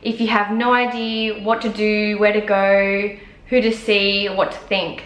if you have no idea what to do, where to go, who to see, what to think.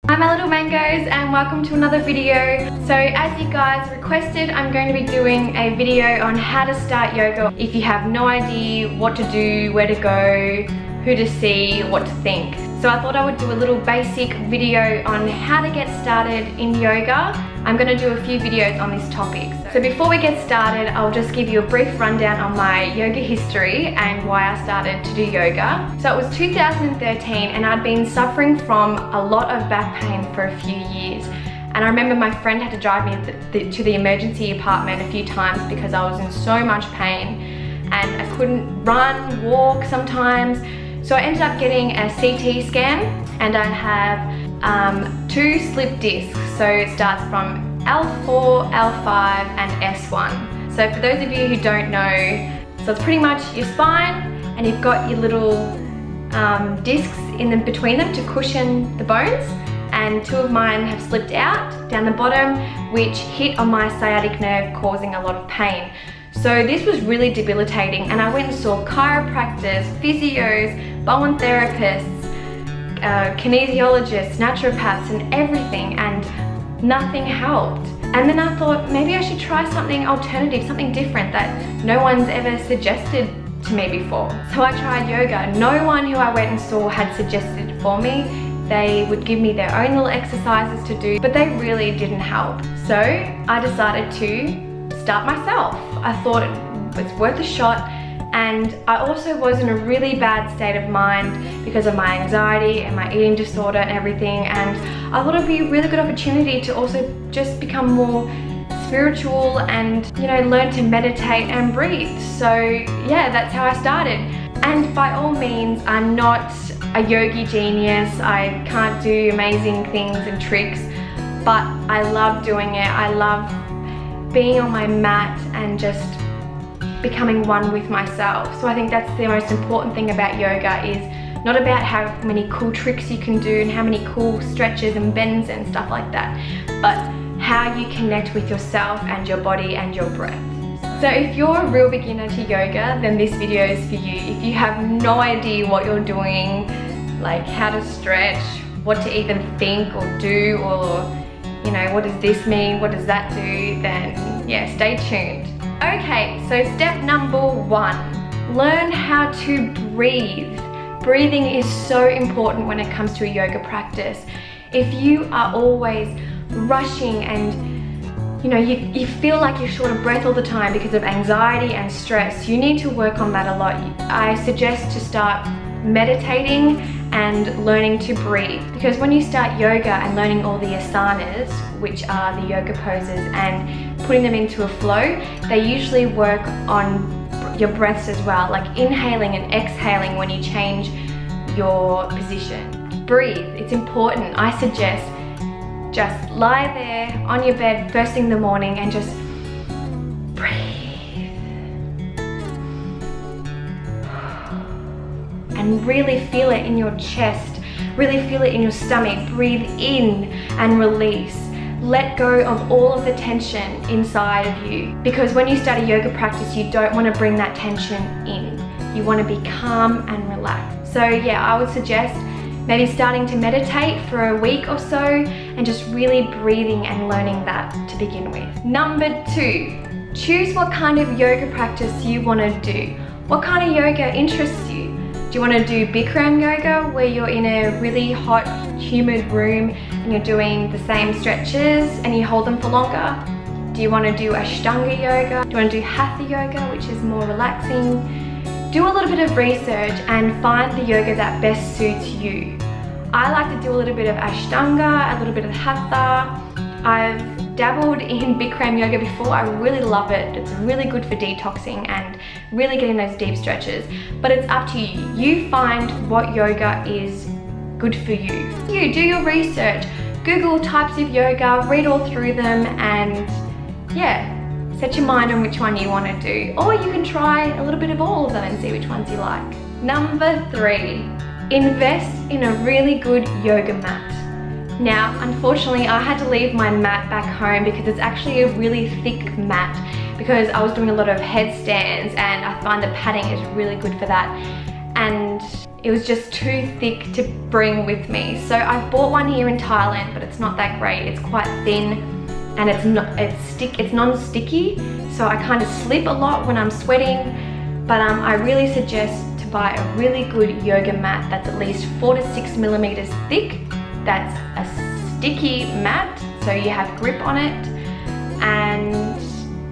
Hi my little mangoes, and welcome to another video. So as you guys requested, I'm going to be doing a video on how to start yoga if you have no idea what to do, where to go, who to see, what to think. So I thought I would do a little basic video on how to get started in yoga. I'm going to do a few videos on this topic. So before we get started, I'll just give you a brief rundown on my yoga history and why I started to do yoga. So it was 2013 and I'd been suffering from a lot of back pain for a few years. And I remember my friend had to drive me to the emergency department a few times because I was in so much pain and I couldn't run, walk sometimes. So I ended up getting a CT scan and I have 2 slip discs. So it starts from L4, L5 and S1. So for those of you who don't know, so it's pretty much your spine and you've got your little discs between them to cushion the bones, and 2 of mine have slipped out down the bottom, which hit on my sciatic nerve, causing a lot of pain. So this was really debilitating, and I went and saw chiropractors, physios, bone therapists, kinesiologists, naturopaths and everything, and nothing helped. And then I thought maybe I should try something alternative, something different that no one's ever suggested to me before. So I tried yoga. No one who I went and saw had suggested it for me. They would give me their own little exercises to do, but they really didn't help. So I decided to start myself. I thought it was worth a shot, and I also was in a really bad state of mind because of my anxiety and my eating disorder and everything, and I thought it'd be a really good opportunity to also just become more spiritual and, you know, learn to meditate and breathe. So yeah, that's how I started. And by all means, I'm not a yogi genius. I can't do amazing things and tricks, but I love doing it. I love being on my mat and just becoming one with myself. So I think that's the most important thing about yoga, is not about how many cool tricks you can do and how many cool stretches and bends and stuff like that, but how you connect with yourself and your body and your breath. So if you're a real beginner to yoga, then this video is for you. If you have no idea what you're doing, like how to stretch, what to even think or do, or you know, what does this mean, what does that do, then yeah, stay tuned. Okay, so step number 1, learn how to breathe. Breathing is so important when it comes to a yoga practice. If you are always rushing and you know, you feel like you're short of breath all the time because of anxiety and stress, you need to work on that a lot. I suggest to start meditating and learning to breathe, because when you start yoga and learning all the asanas, which are the yoga poses, and putting them into a flow, they usually work on your breaths as well, like inhaling and exhaling when you change your position. Breathe, it's important. I suggest just lie there on your bed first thing in the morning and just breathe. And really feel it in your chest, really feel it in your stomach. Breathe in and release. Let go of all of the tension inside of you, because when you start a yoga practice, you don't want to bring that tension in. You want to be calm and relaxed. So yeah, I would suggest maybe starting to meditate for a week or so and just really breathing and learning that to begin with. Number 2, choose what kind of yoga practice you want to do. What kind of yoga interests you? Do you want to do Bikram yoga, where you're in a really hot, humid room and you're doing the same stretches and you hold them for longer? Do you want to do Ashtanga yoga? Do you want to do Hatha yoga, which is more relaxing? Do a little bit of research and find the yoga that best suits you. I like to do a little bit of Ashtanga, a little bit of Hatha. I've dabbled in Bikram yoga before. I really love it. It's really good for detoxing and really getting those deep stretches. But it's up to you. You find what yoga is good for you. You do your research. Google types of yoga, read all through them, and yeah, set your mind on which one you want to do. Or you can try a little bit of all of them and see which ones you like. Number 3, invest in a really good yoga mat. Now, unfortunately, I had to leave my mat back home because it's actually a really thick mat, because I was doing a lot of headstands and I find the padding is really good for that. And it was just too thick to bring with me. So I've bought one here in Thailand, but it's not that great. It's quite thin and it's non-sticky. So I kind of slip a lot when I'm sweating. But I really suggest to buy a really good yoga mat that's at least 4 to 6 millimeters thick. That's a sticky mat, so you have grip on it. And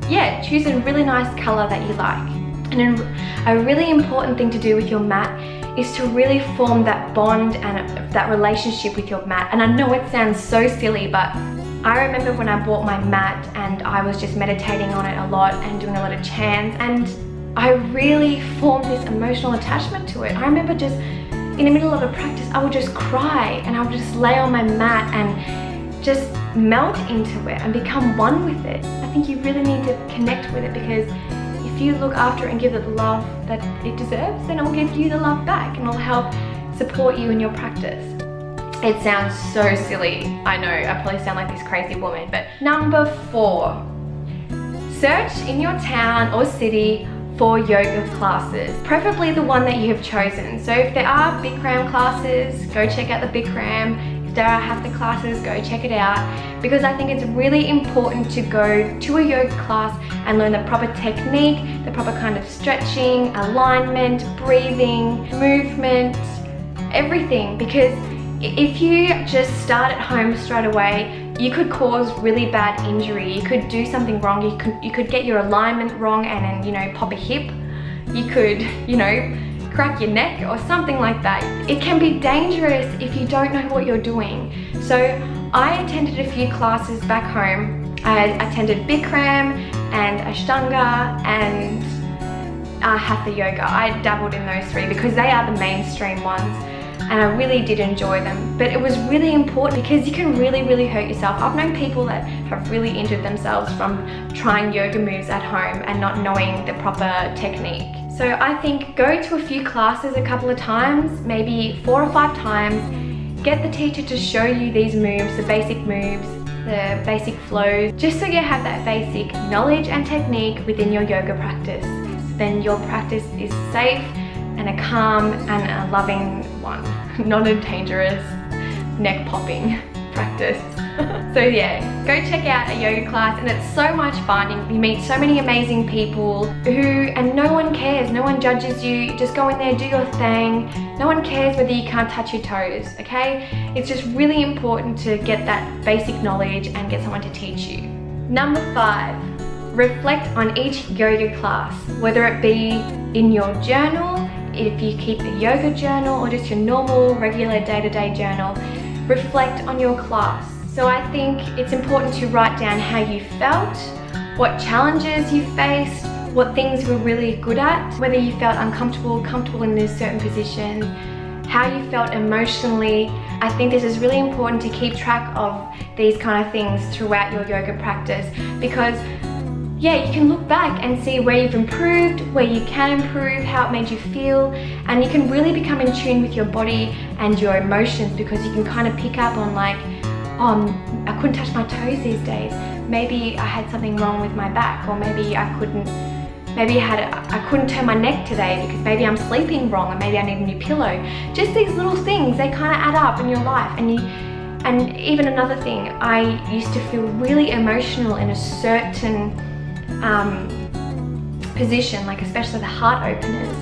yeah, choose a really nice color that you like. And a really important thing to do with your mat is to really form that bond and that relationship with your mat. And I know it sounds so silly, but I remember when I bought my mat and I was just meditating on it a lot and doing a lot of chants, and I really formed this emotional attachment to it. I remember just in the middle of a practice, I would just cry and I would just lay on my mat and just melt into it and become one with it. I think you really need to connect with it, because if you look after it and give it the love that it deserves, then it'll give you the love back and it'll help support you in your practice. It sounds so silly. I know, I probably sound like this crazy woman, but number 4, search in your town or city for yoga classes, preferably the one that you have chosen. So if there are Bikram classes, go check out the Bikram. If there are Hatha classes, go check it out, because I think it's really important to go to a yoga class and learn the proper technique, the proper kind of stretching, alignment, breathing, movement, everything. Because if you just start at home straight away, you could cause really bad injury. You could do something wrong. You could get your alignment wrong and then, you know, pop a hip. You could, you know, crack your neck or something like that. It can be dangerous if you don't know what you're doing. So I attended a few classes back home. I attended Bikram and Ashtanga and Hatha Yoga. I dabbled in those 3 because they are the mainstream ones. And I really did enjoy them. But it was really important because you can really hurt yourself. I've known people that have really injured themselves from trying yoga moves at home and not knowing the proper technique. So I think go to a few classes a couple of times, maybe 4 or 5 times. Get the teacher to show you these moves, the basic flows, just so you have that basic knowledge and technique within your yoga practice. So then your practice is safe and a calm and a loving one, not a dangerous neck popping practice. So yeah, go check out a yoga class, and it's so much fun. You meet so many amazing people and no one cares, no one judges you. Just go in there, do your thing. No one cares whether you can't touch your toes, okay? It's just really important to get that basic knowledge and get someone to teach you. Number 5, reflect on each yoga class, whether it be in your journal, if you keep a yoga journal, or just your normal, regular day-to-day journal. Reflect on your class. So I think it's important to write down how you felt, what challenges you faced, what things you were really good at, whether you felt uncomfortable, comfortable in this certain position, how you felt emotionally. I think this is really important to keep track of these kind of things throughout your yoga practice, because yeah, you can look back and see where you've improved, where you can improve, how it made you feel, and you can really become in tune with your body and your emotions, because you can kind of pick up on like, oh, I couldn't touch my toes these days. Maybe I had something wrong with my back, or maybe I couldn't turn my neck today because maybe I'm sleeping wrong, or maybe I need a new pillow. Just these little things, they kind of add up in your life. And even another thing, I used to feel really emotional in a certain position, like especially the heart openers,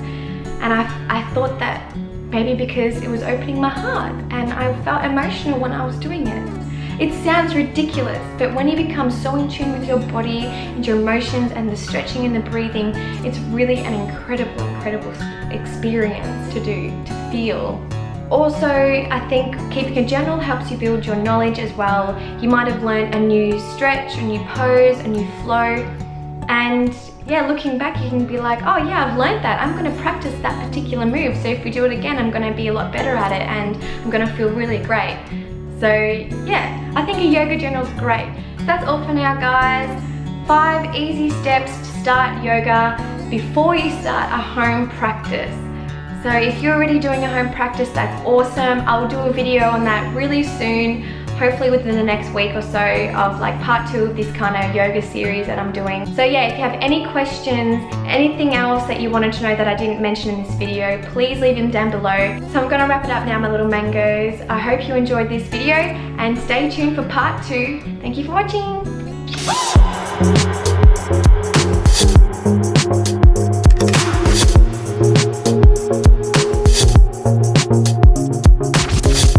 and I thought that maybe because it was opening my heart, and I felt emotional when I was doing it. It sounds ridiculous, but when you become so in tune with your body and your emotions and the stretching and the breathing, it's really an incredible experience to do, to feel. Also, I think keeping a journal helps you build your knowledge as well. You might have learned a new stretch, a new pose, a new flow, and yeah, looking back you can be like, oh yeah, I've learned that. I'm going to practice that particular move, so if we do it again I'm going to be a lot better at it and I'm going to feel really great. So yeah, I think a yoga journal is great. So that's all for now, guys. 5 easy steps to start yoga before you start a home practice. So if you're already doing a home practice, that's awesome. I'll do a video on that really soon. hopefully within the next week or so of like part 2 of this kind of yoga series that I'm doing. So yeah, if you have any questions, anything else that you wanted to know that I didn't mention in this video, please leave them down below. So I'm gonna wrap it up now, my little mangoes. I hope you enjoyed this video and stay tuned for part 2. Thank you for watching.